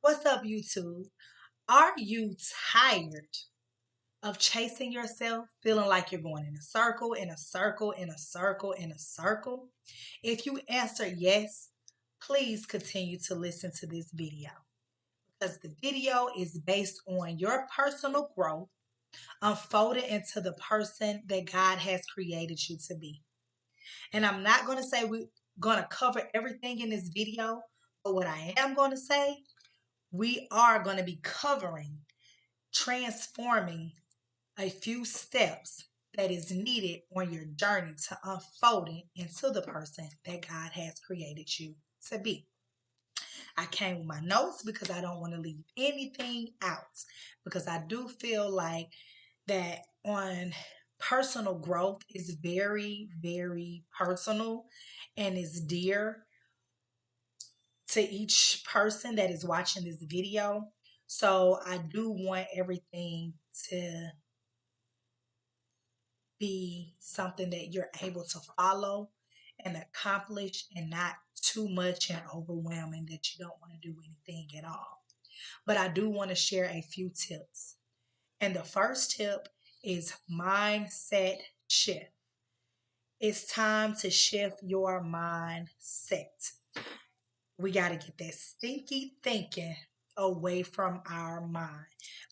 What's up, YouTube? Are you tired of chasing yourself, feeling like you're going in a circle, in a circle, in a circle, in a circle? If you answer yes, please continue to listen to this video because the video is based on your personal growth unfolded into the person that God has created you to be. And I'm not going to say we're going to cover everything in this video, but what I am going to say, we are going to be covering transforming a few steps that is needed on your journey to unfolding into the person that God has created you to be. I came with my notes because I don't want to leave anything out because I do feel like that on personal growth is very, very personal and is dear to each person that is watching this video. So I do want everything to be something that you're able to follow and accomplish and not too much and overwhelming that you don't want to do anything at all. But I do want to share a few tips. And the first tip is mindset shift. It's time to shift your mindset. We got to get that stinky thinking away from our mind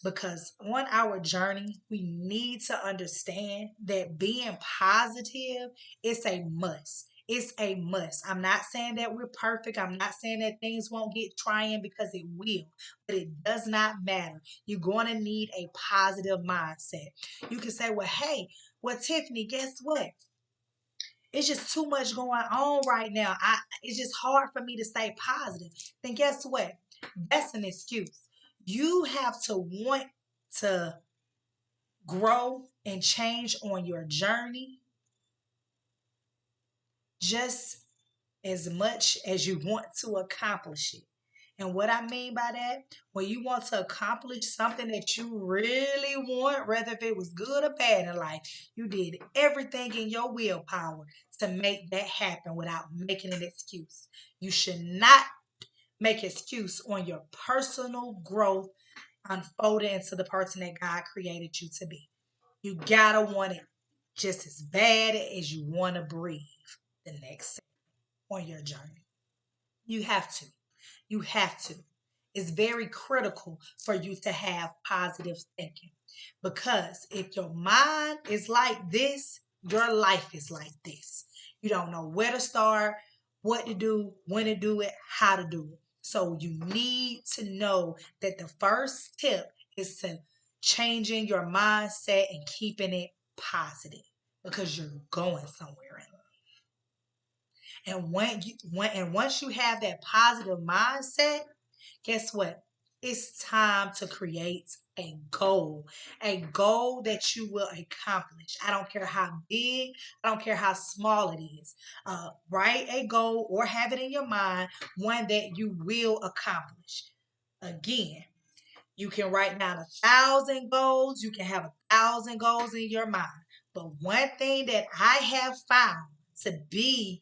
because on our journey we need to understand that being positive is a must. It's a must. I'm not saying that we're perfect. I'm not saying that things won't get trying because it will, but it does not matter. You're going to need a positive mindset. You can say, well, hey, well, Tiffany, guess what? It's just too much going on right now. It's just hard for me to stay positive. Then guess what? That's an excuse. You have to want to grow and change on your journey just as much as you want to accomplish it. And what I mean by that, when you want to accomplish something that you really want, whether if it was good or bad in life, you did everything in your willpower to make that happen without making an excuse. You should not make excuse on your personal growth unfolding into the person that God created you to be. You gotta want it just as bad as you want to breathe the next on your journey. You have to. You have to. It's very critical for you to have positive thinking because if your mind is like this, your life is like this. You don't know where to start, what to do, when to do it, how to do it. So you need to know that the first tip is to changing your mindset and keeping it positive because you're going somewhere in life. And once you have that positive mindset, guess what? It's time to create a goal that you will accomplish. I don't care how big, I don't care how small it is. Write a goal or have it in your mind, one that you will accomplish. Again, you can write down 1,000 goals. You can have 1,000 goals in your mind. But one thing that I have found to be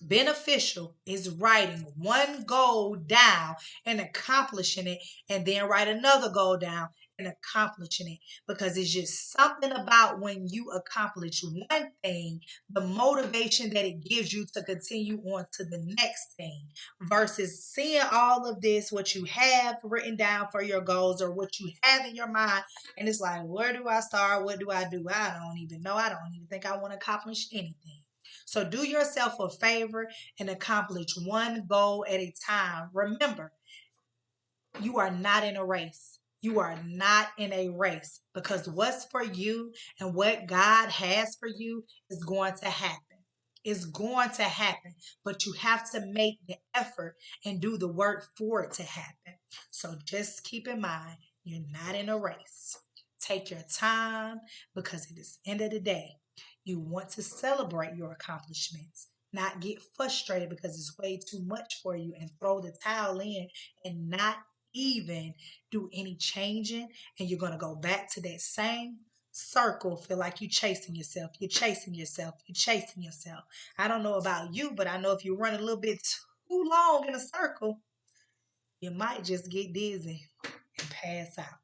beneficial is writing one goal down and accomplishing it, and then write another goal down and accomplishing it because it's just something about when you accomplish one thing, the motivation that it gives you to continue on to the next thing versus seeing all of this, what you have written down for your goals or what you have in your mind. And it's like, where do I start? What do I do? I don't even know. I don't even think I want to accomplish anything. So do yourself a favor and accomplish one goal at a time. Remember, you are not in a race. You are not in a race because what's for you and what God has for you is going to happen. It's going to happen, but you have to make the effort and do the work for it to happen. So just keep in mind, you're not in a race. Take your time because it is the end of the day. You want to celebrate your accomplishments, not get frustrated because it's way too much for you and throw the towel in and not even do any changing. And you're going to go back to that same circle, feel like you're chasing yourself, you're chasing yourself, you're chasing yourself. I don't know about you, but I know if you run a little bit too long in a circle, You might just get dizzy and pass out.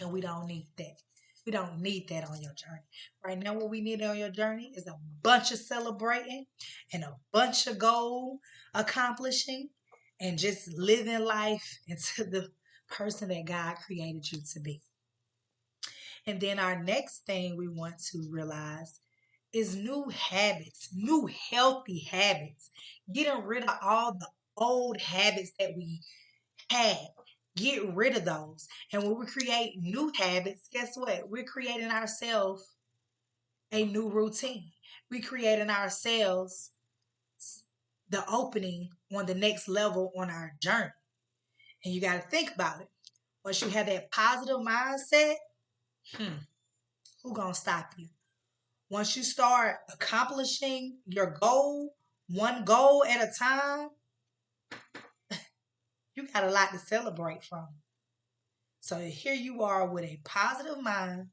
And we don't need that. We don't need that on your journey. Right now, what we need on your journey is a bunch of celebrating and a bunch of goal accomplishing and just living life into the person that God created you to be. And then our next thing we want to realize is new habits, new healthy habits. Getting rid of all the old habits that we had. Get rid of those. And when we create new habits, guess what? We're creating ourselves a new routine. We're creating ourselves the opening on the next level on our journey. And you got to think about it. Once you have that positive mindset, who gonna stop you? Once you start accomplishing your goal, one goal at a time, you got a lot to celebrate from. So here you are with a positive mind,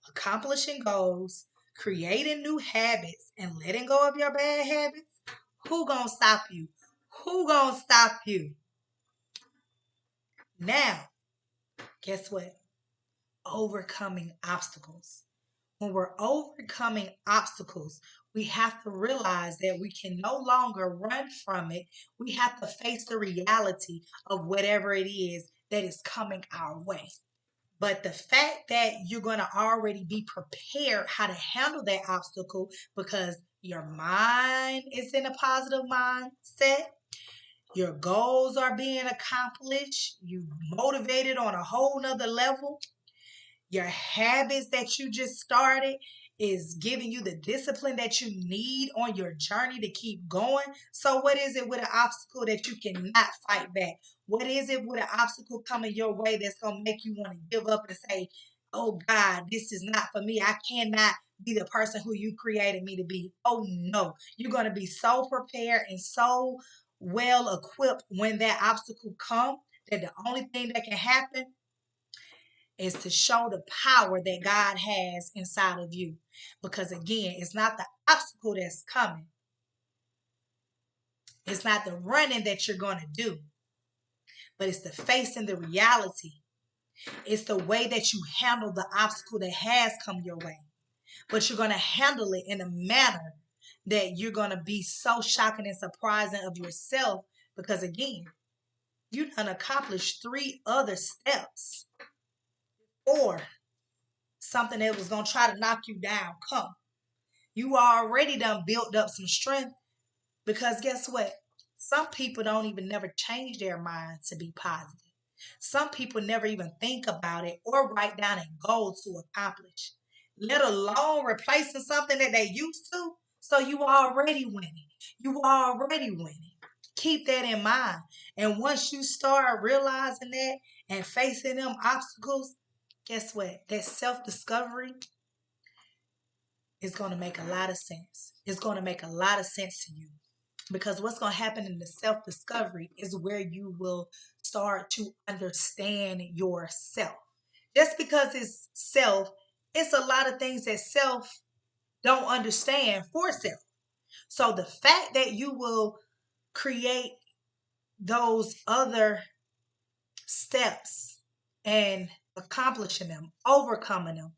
accomplishing goals, creating new habits, and letting go of your bad habits. Who gonna stop you? Who gonna stop you? Now, guess what? Overcoming obstacles. When we're overcoming obstacles, we have to realize that we can no longer run from it. We have to face the reality of whatever it is that is coming our way. But the fact that you're going to already be prepared how to handle that obstacle because your mind is in a positive mindset, your goals are being accomplished, you motivated on a whole nother level, your habits that you just started is giving you the discipline that you need on your journey to keep going. So, what is it with an obstacle that you cannot fight back? What is it with an obstacle coming your way that's going to make you want to give up and say, oh God, this is not for me. I cannot be the person who you created me to be. Oh no, you're going to be so prepared and so well equipped when that obstacle comes that the only thing that can happen is to show the power that God has inside of you. Because again, it's not the obstacle that's coming. It's not the running that you're going to do, but it's the facing the reality. It's the way that you handle the obstacle that has come your way. But you're going to handle it in a manner that you're going to be so shocking and surprising of yourself. Because again, you done accomplished 3 other steps or something that was going to try to knock you down. Come. You already done built up some strength because guess what? Some people don't even never change their mind to be positive. Some people never even think about it or write down a goal to accomplish, let alone replacing something that they used to. So you already winning. You already winning. Keep that in mind. And once you start realizing that and facing them obstacles, guess what? That self-discovery is going to make a lot of sense. It's going to make a lot of sense to you because what's going to happen in the self-discovery is where you will start to understand yourself. Just because it's self, it's a lot of things that self don't understand for self. So the fact that you will create those other steps and accomplishing them, overcoming them,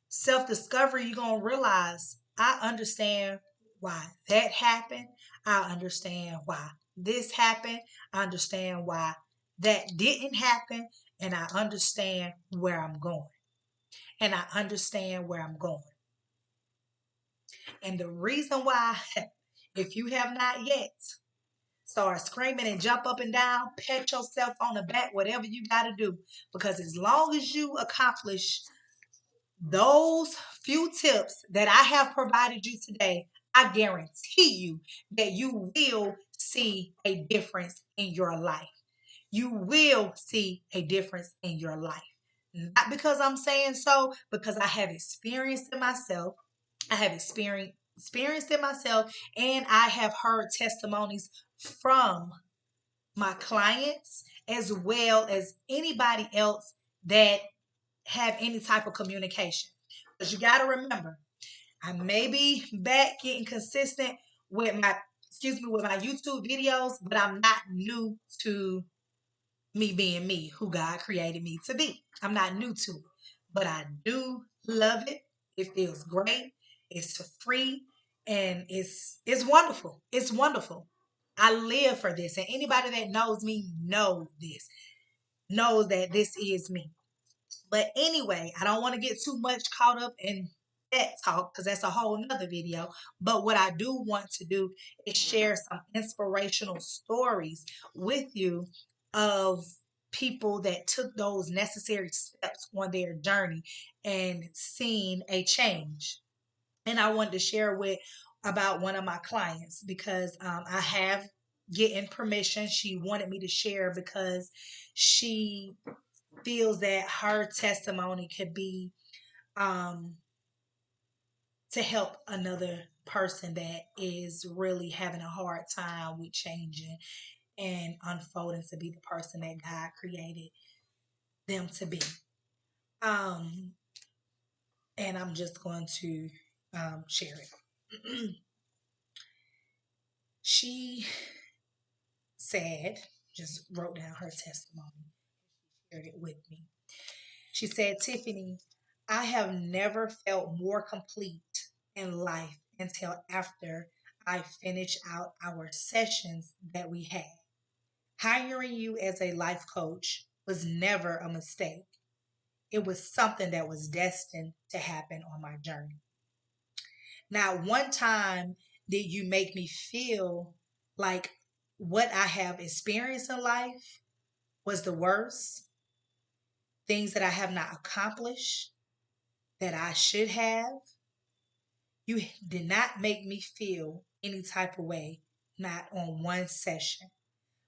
self-discovery, you're going to realize I understand why that happened. I understand why this happened. I understand why that didn't happen. And I understand where I'm going. And I understand where I'm going. And the reason why, if you have not yet, start screaming and jump up and down, pat yourself on the back, whatever you got to do. Because as long as you accomplish those few tips that I have provided you today, I guarantee you that you will see a difference in your life. You will see a difference in your life. Not because I'm saying so, because I have experienced it myself. I have experienced it myself, and I have heard testimonies from my clients as well as anybody else that have any type of communication. Because you got to remember, I may be back getting consistent with my, with my YouTube videos, but I'm not new to me being me, who God created me to be. I'm not new to it, but I do love it. It feels great. It's free, and it's wonderful. It's wonderful. I live for this, and anybody that knows me knows that this is me. But anyway, I don't want to get too much caught up in that talk because that's a whole nother video. But what I do want to do is share some inspirational stories with you of people that took those necessary steps on their journey and seen a change. And I wanted to share with about one of my clients because I have getting permission. She wanted me to share because she feels that her testimony could be um, to help another person that is really having a hard time with changing and unfolding to be the person that God created them to be. Um, and I'm just going to share it. She said, just wrote down her testimony, shared it with me. She said, Tiffany, I have never felt more complete in life until after I finished out our sessions that we had. Hiring you as a life coach was never a mistake. It was something that was destined to happen on my journey. Now, one time did you make me feel like what I have experienced in life was the worst, things that I have not accomplished that I should have. You did not make me feel any type of way, not on one session.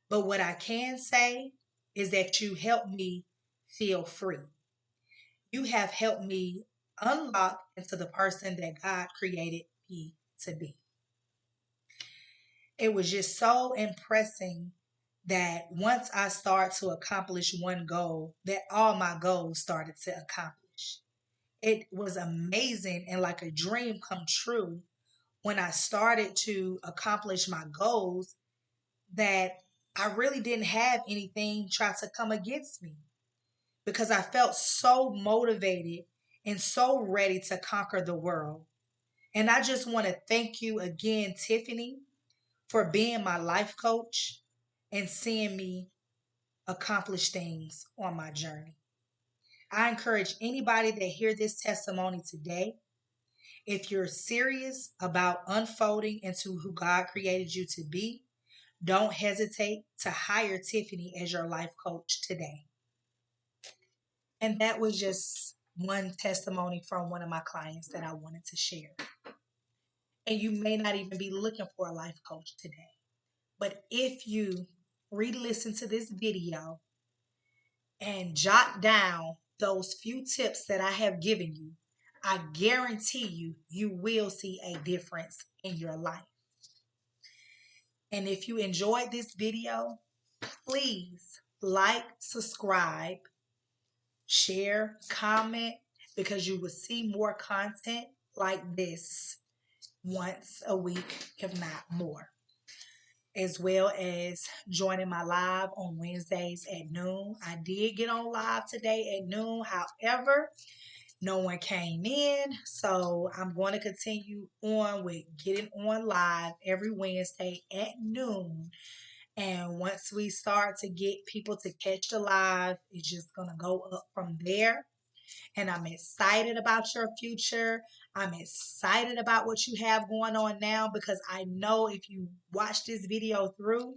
But what I can say is that you helped me feel free. You have helped me unlock into the person that God created me to be. It was just so impressing that once I started to accomplish one goal, that all my goals started to accomplish. It was amazing and like a dream come true when I started to accomplish my goals that I really didn't have anything try to come against me because I felt so motivated and so ready to conquer the world. And I just want to thank you again, Tiffany, for being my life coach and seeing me accomplish things on my journey. I encourage anybody that hear this testimony today, if you're serious about unfolding into who God created you to be, don't hesitate to hire Tiffany as your life coach today. And that was just one testimony from one of my clients that I wanted to share. And you may not even be looking for a life coach today. But if you re listen to this video and jot down those few tips that I have given you, I guarantee you, you will see a difference in your life. And if you enjoyed this video, please like, subscribe, share, comment, because you will see more content like this once a week, if not more. As well as joining my live on Wednesdays at noon. I did get on live today at noon. However, no one came in. So I'm going to continue on with getting on live every Wednesday at noon. And once we start to get people to catch the live, it's just going to go up from there. And I'm excited about your future. I'm excited about what you have going on now because I know if you watch this video through,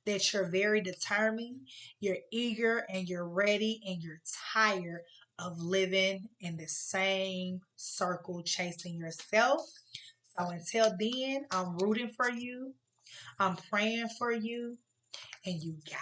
that you're very determined, you're eager, and you're ready, and you're tired of living in the same circle, chasing yourself. So until then, I'm rooting for you, I'm praying for you, and you got